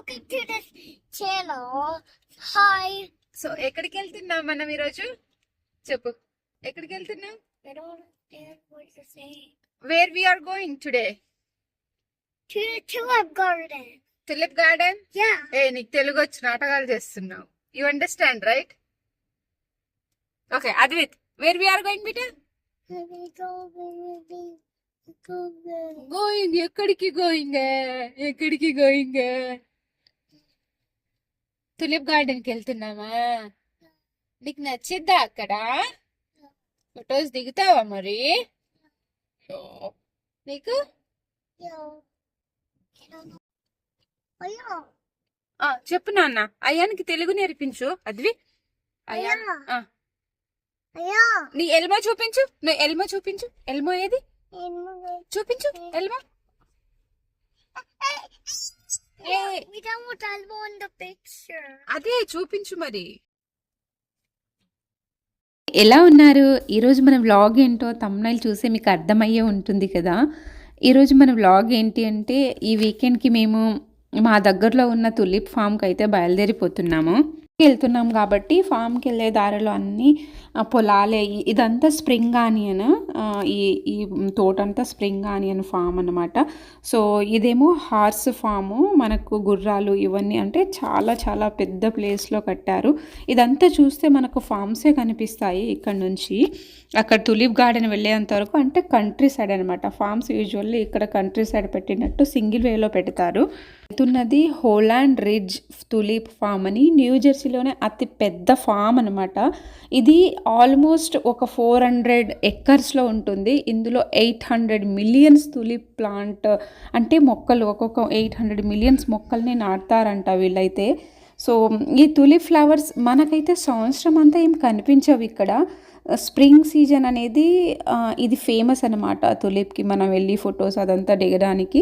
welcome to this channel. Hi. So ఎక్కడికి వెళ్తున్నాం మనం ఈరోజు? చెప్పు, ఎక్కడికి వెళ్తున్నాం? I don't understand what you're saying. Where we are going today? To the tulip garden. Tulip garden. Yeah. నీకు తెలుగు వచ్చి నాటకాలు చేస్తున్నావు. You understand right? Okay Advith, where we are going బిటా? గోయింగ్ ఎక్కడికి గోయింగ్? ఎక్కడికి గోయింగ్? టులిప్ గార్డెన్ కి వెళ్తున్నామా? నీకు నచ్చిద్దా అక్కడ? ఫొటోస్ దిగుతావా మరి? నీకు చెప్పు నాన్న. అయ్యానికి తెలుగు నేర్పించు అద్వి. అయ్యా నీ ఎల్మో చూపించు. నువ్వు ఎల్మో చూపించు. ఎల్మో ఏది చూపించు. Elmo We don't want elbow in the picture. అదే చూపించు మరి. ఎలా ఉన్నారు? ఈరోజు మన వ్లాగ్ ఏంటో తమ్నైల్ చూసి మీకు అర్థమయ్యే ఉంటుంది కదా. ఈరోజు మన వ్లాగ్ ఏంటి అంటే, ఈ వీకెండ్కి మేము మా దగ్గరలో ఉన్న తులిప్ ఫామ్కి అయితే బయలుదేరిపోతున్నాము. వెళ్తున్నాం కాబట్టి ఫామ్కి వెళ్ళే దారిలో అన్నీ పొలాలే. ఇదంతా స్ప్రింగ్ ఆనియన్, ఈ తోటంతా స్ప్రింగ్ ఆనియన్ ఫామ్ అన్నమాట. సో ఇదేమో హార్స్ ఫాము. మనకు గుర్రాలు ఇవన్నీ అంటే చాలా చాలా పెద్ద ప్లేస్లో కట్టారు. ఇదంతా చూస్తే మనకు ఫామ్సే కనిపిస్తాయి ఇక్కడ నుంచి. అక్కడ తులిప్ గార్డెన్ వెళ్ళేంత వరకు అంటే కంట్రీ సైడ్ అనమాట. ఫామ్స్ యూజువల్లీ ఇక్కడ కంట్రీ సైడ్ పెట్టినట్టు సింగిల్ వేలో పెడతారు. అవుతున్నది హోలాండ్ రిడ్జ్ తులిప్ ఫామ్ అని, న్యూజెర్సీలోనే అతి పెద్ద ఫామ్ అనమాట. ఇది ఆల్మోస్ట్ ఒక 400 ఎకర్స్లో ఉంటుంది. ఇందులో 800 మిలియన్స్ తులిప్ ప్లాంట్ అంటే మొక్కలు, ఒక్కొక్క 800 మిలియన్స్ మొక్కల్ని నాటుతారంట వీళ్ళైతే. సో ఈ తులిప్ ఫ్లవర్స్ మనకైతే సంవత్సరం అంతా ఏం కనిపించవు ఇక్కడ. స్ప్రింగ్ సీజన్ అనేది ఇది ఫేమస్ అనమాట తులిప్కి. మనం వెళ్ళి ఫొటోస్ అదంతా దిగడానికి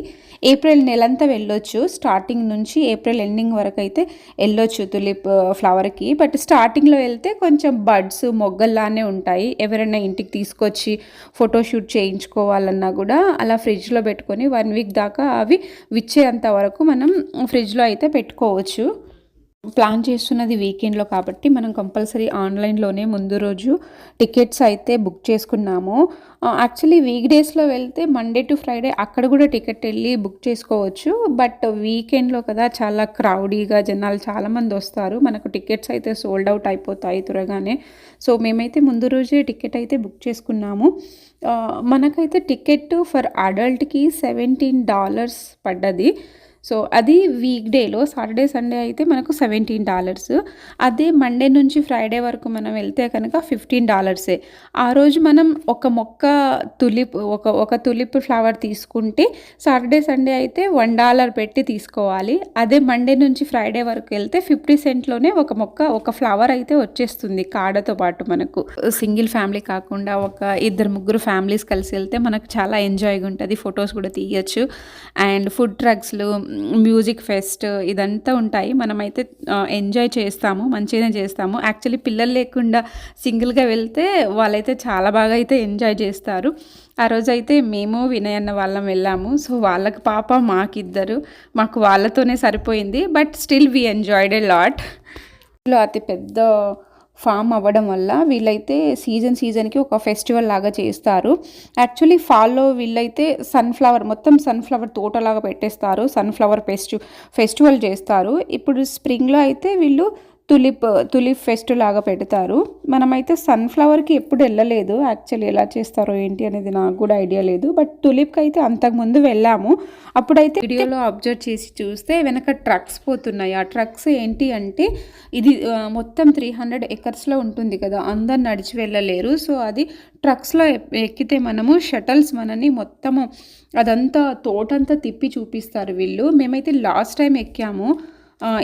ఏప్రిల్ నెలంతా వెళ్ళొచ్చు. స్టార్టింగ్ నుంచి ఏప్రిల్ ఎండింగ్ వరకు అయితే వెళ్ళొచ్చు తులిప్ ఫ్లవర్కి. బట్ స్టార్టింగ్లో వెళ్తే కొంచెం బడ్స్ మొగ్గల్లానే ఉంటాయి. ఎవరైనా ఇంటికి తీసుకొచ్చి ఫోటోషూట్ చేయించుకోవాలన్నా కూడా అలా ఫ్రిడ్జ్లో పెట్టుకొని 1 వీక్ దాకా అవి విచ్చేంత వరకు మనం ఫ్రిడ్జ్లో అయితే పెట్టుకోవచ్చు. ప్లాన్ చేస్తున్నది వీకెండ్లో కాబట్టి మనం కంపల్సరీ ఆన్లైన్లోనే ముందు రోజు టికెట్స్ అయితే బుక్ చేసుకున్నాము. యాక్చువల్లీ వీక్ డేస్లో వెళ్తే మండే టు ఫ్రైడే అక్కడ కూడా టికెట్ వెళ్ళి బుక్ చేసుకోవచ్చు. బట్ వీకెండ్లో కదా చాలా క్రౌడీగా జనాలు చాలామంది వస్తారు. మనకు టికెట్స్ అయితే సోల్డ్ అవుట్ అయిపోతాయి త్వరగానే. సో మేమైతే ముందు రోజే టికెట్ అయితే బుక్ చేసుకున్నాము. మనకైతే టికెట్ ఫర్ అడల్ట్కి $17 పడ్డది. సో అది వీక్ డేలో. సాటర్డే సండే అయితే మనకు $17. అదే మండే నుంచి ఫ్రైడే వరకు మనం వెళ్తే కనుక $15. ఆ రోజు మనం ఒక మొక్క తులిప్ ఒక తులిప్ ఫ్లవర్ తీసుకుంటే సాటర్డే సండే అయితే $1 పెట్టి తీసుకోవాలి. అదే మండే నుంచి ఫ్రైడే వరకు వెళ్తే 50 సెంట్లోనే ఒక మొక్క, ఒక ఫ్లవర్ అయితే వచ్చేస్తుంది కాడతో పాటు. మనకు సింగిల్ ఫ్యామిలీ కాకుండా ఒక 2-3 ఫ్యామిలీస్ కలిసి వెళ్తే మనకు చాలా ఎంజాయ్గా ఉంటుంది. ఫొటోస్ కూడా తీయచ్చు. అండ్ ఫుడ్ ట్రక్స్లు, మ్యూజిక్ ఫెస్ట్ ఇదంతా ఉంటాయి. మనమైతే ఎంజాయ్ చేస్తాము, మంచిగానే చేస్తాము. యాక్చువల్లీ పిల్లలు లేకుండా సింగిల్గా వెళ్తే వాళ్ళైతే చాలా బాగా అయితే ఎంజాయ్ చేస్తారు. ఆ రోజైతే మేము వినయ్ అన్న వాళ్ళం వెళ్ళాము. సో వాళ్ళకి పాప, మాకు వాళ్ళతోనే సరిపోయింది. But still we enjoyed a lot. అతి పెద్ద ఫామ్ అవ్వడం వల్ల వీళ్ళైతే సీజన్కి ఒక ఫెస్టివల్ లాగా చేస్తారు. యాక్చువల్లీ ఫాల్లో వీళ్ళైతే మొత్తం సన్ఫ్లవర్ తోటలాగా పెట్టేస్తారు. సన్ఫ్లవర్ ఫెస్టివల్ చేస్తారు. ఇప్పుడు స్ప్రింగ్లో అయితే వీళ్ళు తులిప్ ఫెస్ట్ లాగా పెడతారు. మనమైతే సన్ఫ్లవర్కి ఎప్పుడు వెళ్ళలేదు. యాక్చువల్లీ ఎలా చేస్తారో ఏంటి అనేది నాకు కూడా ఐడియా లేదు. బట్ తులిప్కి అయితే అంతకుముందు వెళ్ళాము. అప్పుడైతే వీడియోలో అబ్జర్వ్ చేసి చూస్తే వెనక ట్రక్స్ పోతున్నాయి. ఆ ట్రక్స్ ఏంటి అంటే, ఇది మొత్తం 300 ఎకర్స్లో ఉంటుంది కదా, అందరు నడిచి వెళ్ళలేరు. సో అది ట్రక్స్లో ఎక్కితే మనము షటల్స్ మనని మొత్తము అదంతా తోటంతా తిప్పి చూపిస్తారు వీళ్ళు. మేమైతే లాస్ట్ టైం ఎక్కాము.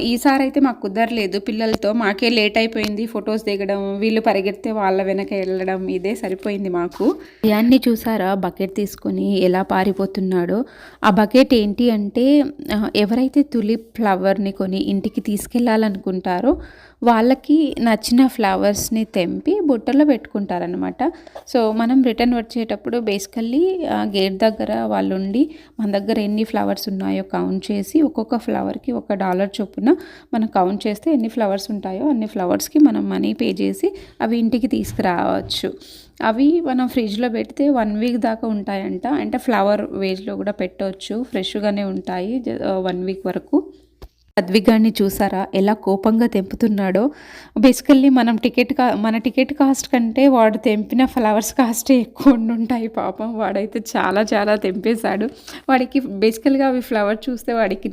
ఈసారి అయితే మాకు కుదరలేదు పిల్లలతో. మాకే లేట్ అయిపోయింది ఫొటోస్ దిగడం, వీళ్ళు పరిగెడితే వాళ్ళ వెనక వెళ్ళడం, ఇదే సరిపోయింది మాకు. ఇవన్నీ చూసారా, బకెట్ తీసుకొని ఎలా పారిపోతున్నాడో. ఆ బకెట్ ఏంటి అంటే, ఎవరైతే తులిప్ ఫ్లవర్ని కొని ఇంటికి తీసుకెళ్ళాలనుకుంటారో వాళ్ళకి నచ్చిన ఫ్లవర్స్ని తెంపి బుట్టలో పెట్టుకుంటారనమాట. సో మనం రిటర్న్ వచ్చేటప్పుడు బేసికల్లీ గేట్ దగ్గర వాళ్ళు ఉండి మన దగ్గర ఎన్ని ఫ్లవర్స్ ఉన్నాయో కౌంట్ చేసి ఒక్కొక్క ఫ్లవర్కి $1 చొప్పున మనం కౌంట్ చేస్తే ఎన్ని ఫ్లవర్స్ ఉంటాయో అన్ని ఫ్లవర్స్కి మనం మనీ పే చేసి అవి ఇంటికి తీసుకురావచ్చు. అవి మనం ఫ్రిడ్జ్లో పెడితే 1 వీక్ దాకా ఉంటాయంట. అంటే ఫ్లవర్ వేజ్లో కూడా పెట్టవచ్చు, ఫ్రెష్గానే ఉంటాయి 1 వీక్ వరకు. అద్విగాన్ని చూసారా ఎలా కోపంగా తెంపుతున్నాడో. బేసికల్లీ మన టికెట్ కాస్ట్ కంటే వాడు తెంపిన ఫ్లవర్స్ కాస్టే ఎక్కువ ఉంటాయి. పాపం వాడైతే చాలా చాలా తెంపేశాడు. వాడికి బేసికల్గా అవి ఫ్లవర్ చూస్తే వాడికి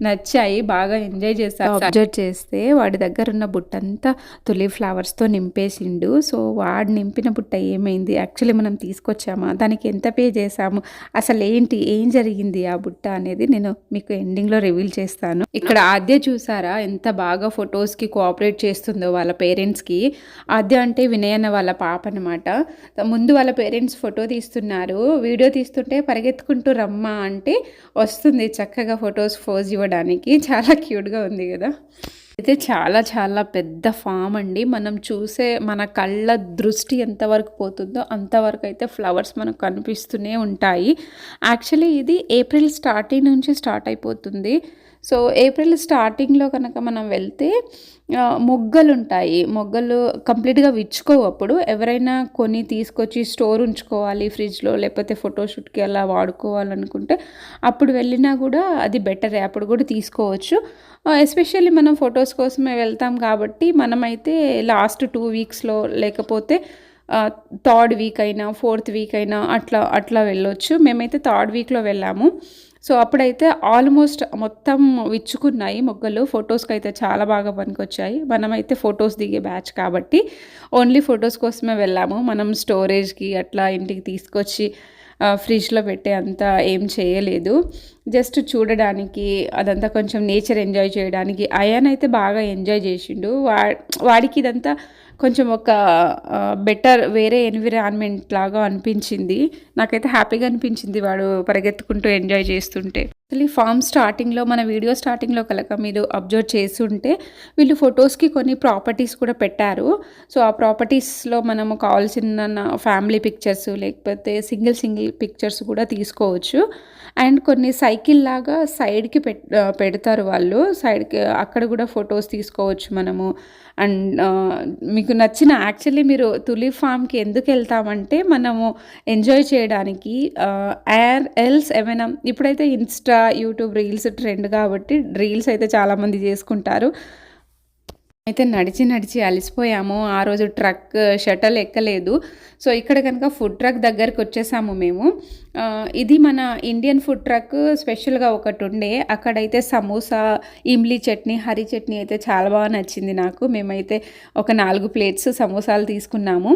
నచ్చాయి, బాగా ఎంజాయ్ చేశాడు. అబ్జర్వ్ చేస్తే వాడి దగ్గర ఉన్న బుట్టంతా తులిప్ ఫ్లవర్స్తో నింపేసిండు. సో వాడు నింపిన బుట్ట ఏమైంది, యాక్చువల్లీ మనం తీసుకొచ్చామా, దానికి ఎంత పే చేసాము, అసలు ఏం జరిగింది ఆ బుట్ట అనేది నేను మీకు ఎండింగ్లో రివీల్ చేస్తాను. ఇక్కడ ఆద్య చూసారా ఎంత బాగా ఫొటోస్కి కోఆపరేట్ చేస్తుందో వాళ్ళ పేరెంట్స్కి. ఆద్య అంటే వినయ్ అన్న వాళ్ళ పాప అనమాట. ముందు వాళ్ళ పేరెంట్స్ ఫోటో తీస్తున్నారు, వీడియో తీస్తుంటే పరిగెత్తుకుంటూ రమ్మా అంటే వస్తుంది చక్కగా ఫొటోస్ పోజ్ ఇవ్వడానికి. చాలా క్యూట్గా ఉంది కదా. అయితే చాలా చాలా పెద్ద ఫామ్ అండి. మనం చూసే మన కళ్ళ దృష్టి ఎంతవరకు పోతుందో అంతవరకు అయితే ఫ్లవర్స్ మనకు కనిపిస్తూనే ఉంటాయి. యాక్చువల్లీ ఇది ఏప్రిల్ స్టార్టింగ్ నుంచి స్టార్ట్ అయిపోతుంది. సో ఏప్రిల్ స్టార్టింగ్లో కనుక మనం వెళ్తే మొగ్గలు ఉంటాయి. మొగ్గలు కంప్లీట్గా విచ్చుకోవు. అప్పుడు ఎవరైనా కొని తీసుకొచ్చి స్టోర్ ఉంచుకోవాలి ఫ్రిడ్జ్లో, లేకపోతే ఫోటోషూట్కి అలా వాడుకోవాలనుకుంటే అప్పుడు వెళ్ళినా కూడా అది బెటరే, అప్పుడు కూడా తీసుకోవచ్చు. ఎస్పెషల్లీ మనం ఫొటోస్ కోసమే వెళ్తాం కాబట్టి మనమైతే లాస్ట్ 2 వీక్స్లో లేకపోతే 3rd వీక్ అయినా 4th వీక్ అయినా అట్లా వెళ్ళొచ్చు. మేమైతే 3rd వీక్లో వెళ్ళాము. సో అప్పుడైతే ఆల్మోస్ట్ మొత్తం విచ్చుకున్నాయి మొగ్గలు. ఫొటోస్కి అయితే చాలా బాగా పనికొచ్చాయి. మనమైతే ఫొటోస్ దిగే బ్యాచ్ కాబట్టి ఓన్లీ ఫొటోస్ కోసమే వెళ్ళాము. మనం స్టోరేజ్కి అట్లా ఇంటికి తీసుకొచ్చి ఫ్రిడ్జ్లో పెట్టే అంత ఏం చేయలేదు. జస్ట్ చూడడానికి, అదంతా కొంచెం నేచర్ ఎంజాయ్ చేయడానికి. అయాన్ అయితే బాగా ఎంజాయ్ చేసిండు. వాడికి ఇదంతా కొంచెం ఒక బెటర్ వేరే ఎన్విరాన్మెంట్ లాగా అనిపించింది. నాకైతే హ్యాపీగా అనిపించింది వాడు పరిగెత్తుకుంటూ ఎంజాయ్ చేస్తుంటే. అసలు ఈ ఫామ్ స్టార్టింగ్లో మన వీడియో స్టార్టింగ్లో కనుక మీరు అబ్జర్వ్ చేస్తుంటే వీళ్ళు ఫొటోస్కి కొన్ని ప్రాపర్టీస్ కూడా పెట్టారు. సో ఆ ప్రాపర్టీస్లో మనము కావాల్సిన ఫ్యామిలీ పిక్చర్స్ లేకపోతే సింగిల్ పిక్చర్స్ కూడా తీసుకోవచ్చు. అండ్ కొన్ని సైకిల్ లాగా సైడ్కి పెడతారు వాళ్ళు, సైడ్కి అక్కడ కూడా ఫొటోస్ తీసుకోవచ్చు మనము. అండ్ మీకు నచ్చిన యాక్చువల్లీ మీరు తులిప్ ఫామ్కి ఎందుకు వెళ్తామంటే మనము ఎంజాయ్ చేయడానికి, ఎల్స్ ఏమైనా ఇప్పుడైతే ఇన్స్టా యూట్యూబ్ రీల్స్ ట్రెండ్ కాబట్టి రీల్స్ అయితే చాలామంది చేసుకుంటారు. అయితే నడిచి అలసిపోయాము. ఆ రోజు ట్రక్ షటల్ ఎక్కలేదు. సో ఇక్కడ కనుక ఫుడ్ ట్రక్ దగ్గరికి వచ్చేసాము మేము. ఇది మన ఇండియన్ ఫుడ్ ట్రక్ స్పెషల్గా ఒకటి ఉండే. అక్కడైతే సమోసా, ఇమ్లీ చట్నీ, హరీ చట్నీ అయితే చాలా బాగా నచ్చింది నాకు. మేమైతే ఒక 4 ప్లేట్స్ సమోసాలు తీసుకున్నాము.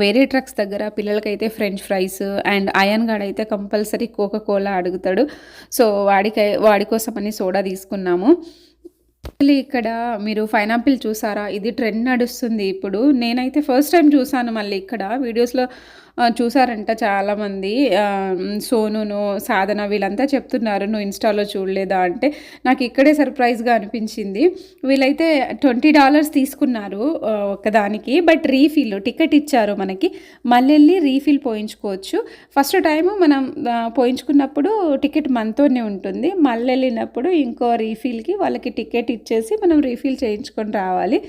వేరే ట్రక్స్ దగ్గర పిల్లలకైతే ఫ్రెంచ్ ఫ్రైస్, అండ్ అయాన్ గాడు అయితే కంపల్సరీ కోకా-కోలా అడుగుతాడు. సో వాడి కోసమని సోడా తీసుకున్నాము. ఇక్కడ మీరు పైనాపిల్ చూసారా, ఇది ట్రెండ్ నడుస్తుంది ఇప్పుడు. నేనైతే ఫస్ట్ టైం చూసాను. మళ్ళీ ఇక్కడ వీడియోస్లో చూసారంట చాలామంది. సోనును, సాధన వీళ్ళంతా చెప్తున్నారు నువ్వు ఇన్స్టాలో చూడలేదా అంటే నాకు ఇక్కడే సర్ప్రైజ్గా అనిపించింది. వీళ్ళైతే $20 తీసుకున్నారు ఒకదానికి. బట్ రీఫిల్ టికెట్ ఇచ్చారు మనకి, మళ్ళీ వెళ్ళి రీఫిల్ పోయించుకోవచ్చు. ఫస్ట్ టైము మనం పోయించుకున్నప్పుడు టికెట్ మనతోనే ఉంటుంది, మళ్ళీ వెళ్ళినప్పుడు ఇంకో రీఫిల్కి వాళ్ళకి టికెట్ ఇచ్చేసి మనం రీఫిల్ చేయించుకొని రావాలి.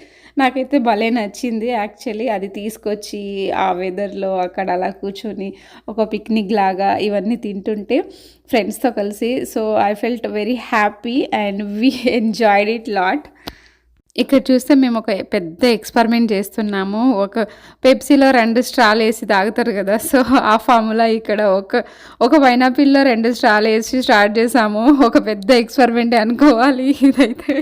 నాకైతే భలే నచ్చింది యాక్చువల్లీ. అది తీసుకొచ్చి ఆ వెదర్లో అక్కడ అలా కూర్చొని ఒక పిక్నిక్ లాగా ఇవన్నీ తింటుంటే ఫ్రెండ్స్తో కలిసి. So I felt very happy and we enjoyed it lot. ఇక్కడ చూస్తే మేము ఒక పెద్ద ఎక్స్పెరిమెంట్ చేస్తున్నాము. ఒక పెప్సీలో 2 స్ట్రాలు వేసి తాగుతారు కదా, సో ఆ ఫార్ములా ఇక్కడ ఒక పైనాపిల్లో 2 స్ట్రాలు వేసి స్టార్ట్ చేసాము. ఒక పెద్ద ఎక్స్పెరిమెంట్ అనుకోవాలి ఇదైతే.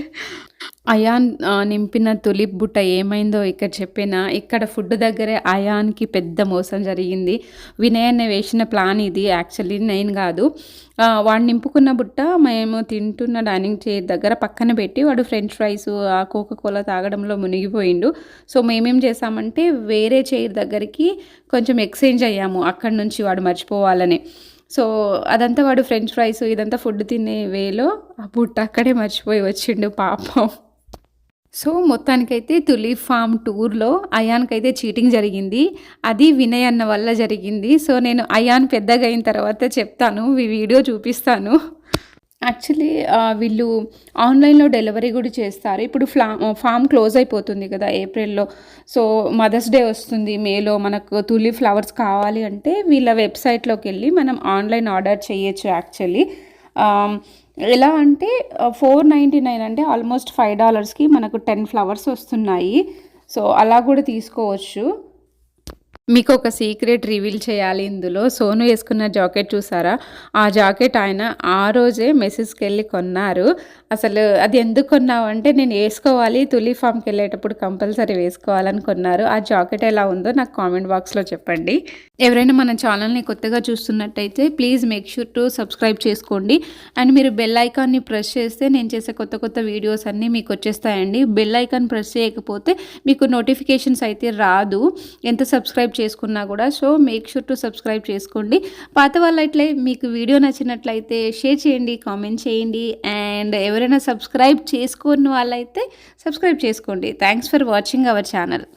అయాన్ నింపిన తులిప్ బుట్ట ఏమైందో ఇక్కడ చెప్పినా, ఇక్కడ ఫుడ్ దగ్గరే అయాన్కి పెద్ద మోసం జరిగింది. వినయ్ వేసిన ప్లాన్ ఇది యాక్చువల్లీ, నేను కాదు. వాడు నింపుకున్న బుట్ట మేము తింటున్న డైనింగ్ చైర్ దగ్గర పక్కన పెట్టి వాడు ఫ్రెంచ్ ఫ్రైస్, ఆ కోకా-కోలా తాగడంలో మునిగిపోయిండు. సో మేమేం చేసామంటే వేరే చైర్ దగ్గరికి కొంచెం ఎక్స్చేంజ్ అయ్యాము అక్కడి నుంచి వాడు మర్చిపోవాలని. సో అదంతా వాడు ఫ్రెంచ్ ఫ్రైస్ ఇదంతా ఫుడ్ తినే వేలో ఆ బుట్ట అక్కడే మర్చిపోయి వచ్చిండు పాపం. సో మొత్తానికైతే తులిప్ ఫామ్ టూర్లో అయాన్కైతే చీటింగ్ జరిగింది. అది వినయ్ అన్న వల్ల జరిగింది. సో నేను అయాన్ పెద్దగా అయిన తర్వాత చెప్తాను, ఈ వీడియో చూపిస్తాను. యాక్చువల్లీ వీళ్ళు ఆన్లైన్లో డెలివరీ కూడా చేస్తారు. ఇప్పుడు ఫామ్ క్లోజ్ అయిపోతుంది కదా ఏప్రిల్లో. సో మదర్స్ డే వస్తుంది మేలో. మనకు తులిప్ ఫ్లవర్స్ కావాలి అంటే వీళ్ళ వెబ్సైట్లోకి వెళ్ళి మనం ఆన్లైన్ ఆర్డర్ చేయొచ్చు యాక్చువల్లీ. ఎలా అంటే $4.99 అంటే ఆల్మోస్ట్ $5కి మనకు 10 ఫ్లవర్స్ వస్తున్నాయి. సో అలా కూడా తీసుకోవచ్చు. మీకు ఒక సీక్రెట్ రివీల్ చేయాలి ఇందులో. సోను వేసుకున్న జాకెట్ చూసారా, ఆ జాకెట్ ఆయన ఆ రోజే మెసేజ్కి వెళ్ళి కొన్నారు. అసలు అది ఎందుకు కొన్నావు అంటే, నేను వేసుకోవాలి తులిప్ ఫామ్కి వెళ్ళేటప్పుడు కంపల్సరీ వేసుకోవాలని కొన్నారు. ఆ జాకెట్ ఎలా ఉందో నాకు కామెంట్ బాక్స్లో చెప్పండి. ఎవరైనా మన ఛానల్ని కొత్తగా చూస్తున్నట్టయితే please make sure to subscribe చేసుకోండి. అండ్ మీరు బెల్ ఐకాన్ని ప్రెస్ చేస్తే నేను చేసే కొత్త కొత్త వీడియోస్ అన్నీ మీకు వచ్చేస్తాయండి. బెల్ ఐకాన్ ప్రెస్ చేయకపోతే మీకు నోటిఫికేషన్స్ అయితే రాదు ఎంత సబ్స్క్రైబ్ చేసుకున్నా కూడా. So make sure to subscribe చేసుకోండి. పాత వాళ్ళైతే మీకు వీడియో నచ్చినట్లయితే షేర్ చేయండి, కామెంట్ చేయండి. అండ్ ఎవరైనా సబ్స్క్రైబ్ చేసుకోని వాళ్ళైతే సబ్స్క్రైబ్ చేసుకోండి. Thanks for watching our channel.